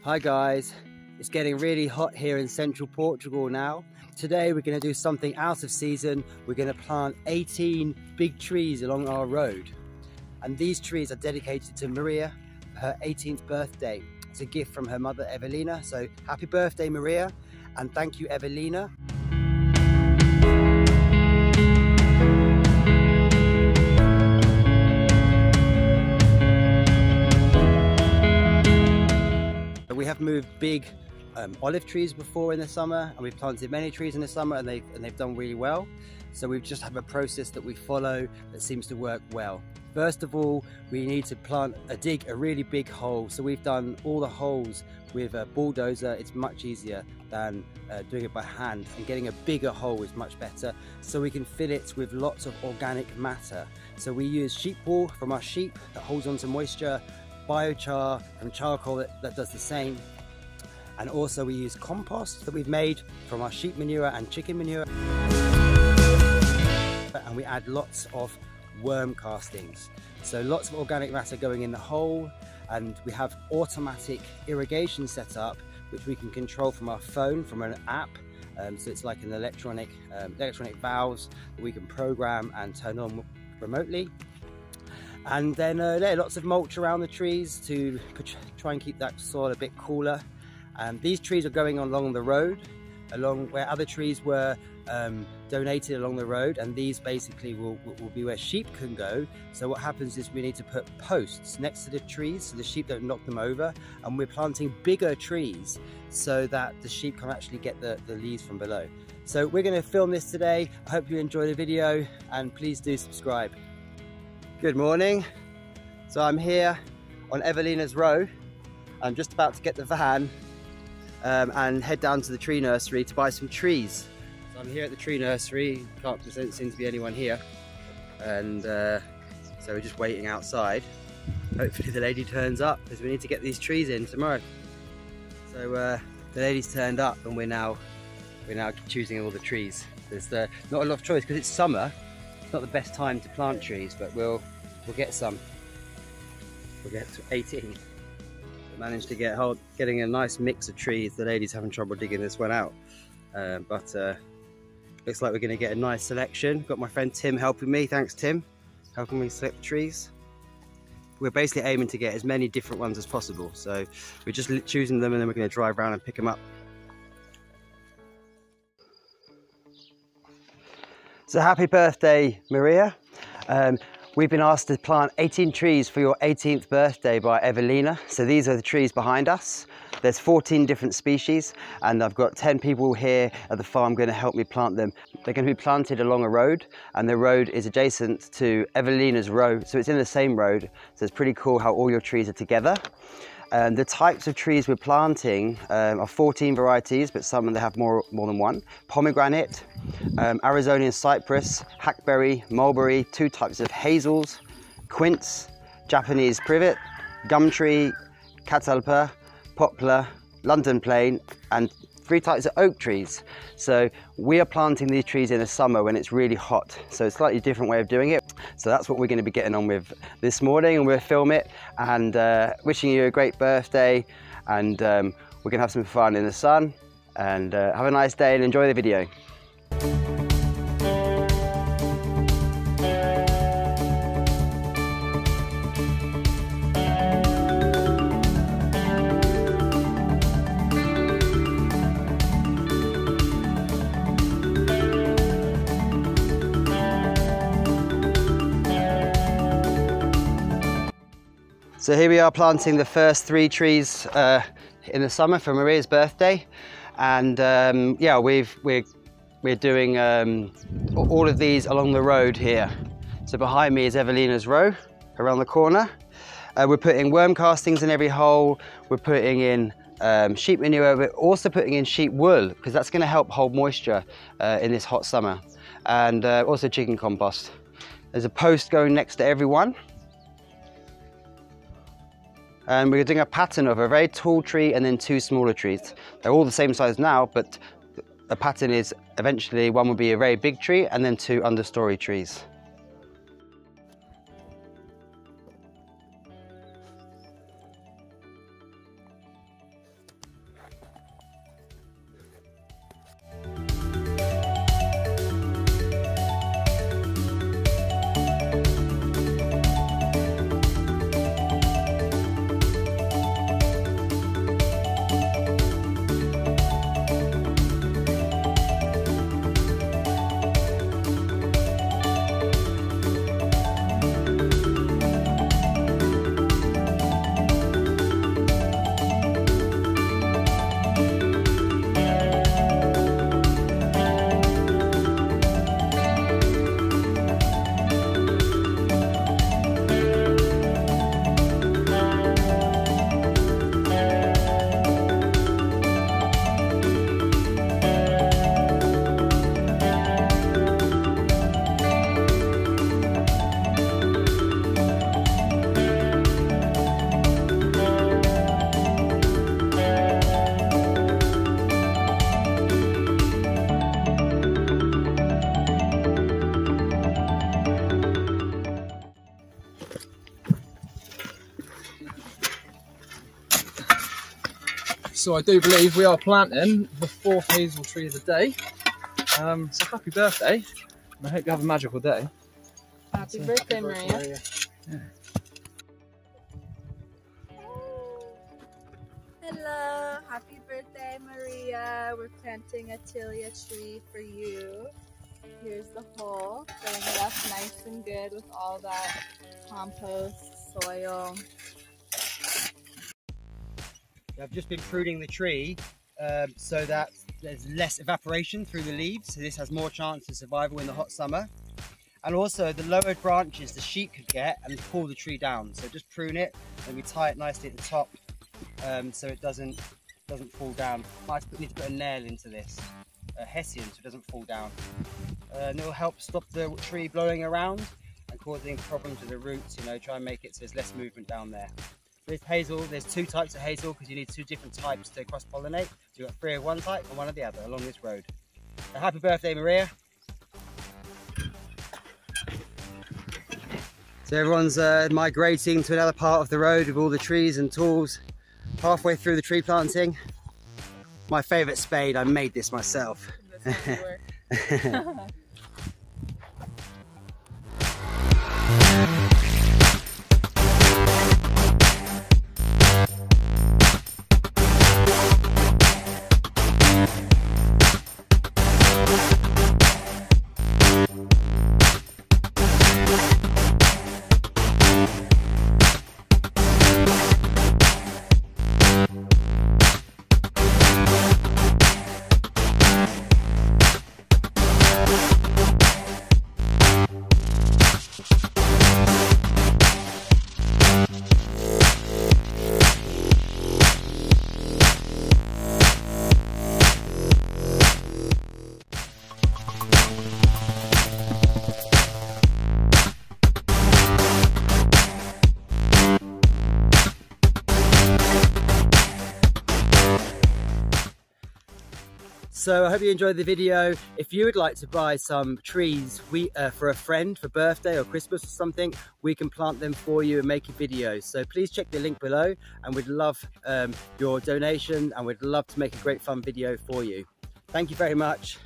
Hi guys, it's getting really hot here in central Portugal now. Today we're going to do something out of season. We're going to plant 18 big trees along our road. And these trees are dedicated to Maria for her 18th birthday. It's a gift from her mother Evelina. So happy birthday Maria, and thank you Evelina. We have moved big olive trees before in the summer, and we've planted many trees in the summer, and they've done really well. So we just have a process that we follow that seems to work well. First of all, we need to dig a really big hole. So we've done all the holes with a bulldozer. It's much easier than doing it by hand, and getting a bigger hole is much better, so we can fill it with lots of organic matter. So we use sheep wool from our sheep that holds on to moisture, biochar from charcoal that does the same, and also we use compost that we've made from our sheep manure and chicken manure, and we add lots of worm castings, so lots of organic matter going in the hole. And we have automatic irrigation set up, which we can control from our phone, from an app. So it's like an electronic valves that we can program and turn on remotely. And then lots of mulch around the trees to try and keep that soil a bit cooler. These trees are going along the road, along where other trees were donated along the road, and these basically will be where sheep can go. So what happens is we need to put posts next to the trees so the sheep don't knock them over, and we're planting bigger trees so that the sheep can actually get the leaves from below. So we're going to film this today. I hope you enjoy the video, and please do subscribe. Good morning. So I'm here on Evelina's row. I'm just about to get the van and head down to the tree nursery to buy some trees. So I'm here at the tree nursery. Doesn't seem to be anyone here, and so we're just waiting outside. Hopefully the lady turns up, because we need to get these trees in tomorrow. So the lady's turned up, and we're now choosing all the trees. There's not a lot of choice because it's summer. It's not the best time to plant trees, but we'll get some. We'll get to 18. We managed to getting a nice mix of trees. The lady's having trouble digging this one out, but looks like we're going to get a nice selection. Got my friend Tim helping me. Thanks Tim, helping me select the trees. We're basically aiming to get as many different ones as possible, so we're just choosing them, and then we're going to drive around and pick them up. So happy birthday Maria. We've been asked to plant 18 trees for your 18th birthday by Evelina. So these are the trees behind us. There's 14 different species, and I've got 10 people here at the farm going to help me plant them. They're going to be planted along a road, and the road is adjacent to Evelina's row, so it's in the same road. So it's pretty cool how all your trees are together. The types of trees we're planting are 14 varieties, but some they have more than one. Pomegranate, Arizonian cypress, hackberry, mulberry, 2 types of hazels, quince, Japanese privet, gum tree, catalpa, poplar, London plane, and 3 types of oak trees. So we are planting these trees in the summer when it's really hot, so it's a slightly different way of doing it. So that's what we're going to be getting on with this morning, and we'll film it, and wishing you a great birthday, and we're going to have some fun in the sun, and have a nice day and enjoy the video. So here we are planting the first 3 trees in the summer for Maria's birthday, and yeah, we're doing all of these along the road here. So behind me is Evelina's row around the corner. We're putting worm castings in every hole. We're putting in sheep manure. We're also putting in sheep wool, because that's going to help hold moisture in this hot summer, and also chicken compost. There's a post going next to every one. And we're doing a pattern of a very tall tree and then 2 smaller trees. They're all the same size now, but the pattern is eventually one will be a very big tree and then 2 understory trees. So I do believe we are planting the 4th hazel tree of the day. So happy birthday, and I hope you have a magical day. Happy birthday, Maria. Yeah. Hello, happy birthday, Maria. We're planting a tthe tree for you. Here's the hole, filling it up nice and good with all that compost, soil. I've just been pruning the tree so that there's less evaporation through the leaves, so this has more chance of survival in the hot summer. And also the lower branches the sheep could get and pull the tree down. So just prune it and we tie it nicely at the top so it doesn't fall down. I need to put a nail into this, a hessian, so it doesn't fall down. And it will help stop the tree blowing around and causing problems with the roots, you know, try and make it so there's less movement down there. With hazel, there's 2 types of hazel because you need 2 different types to cross-pollinate. So you've got 3 of one type and 1 of the other along this road. So happy birthday, Maria. So everyone's migrating to another part of the road with all the trees and tools. Halfway through the tree planting. My favourite spade, I made this myself. So I hope you enjoyed the video. If you would like to buy some trees for a friend for birthday or Christmas or something, we can plant them for you and make a video. So please check the link below, and we'd love your donation, and we'd love to make a great fun video for you. Thank you very much.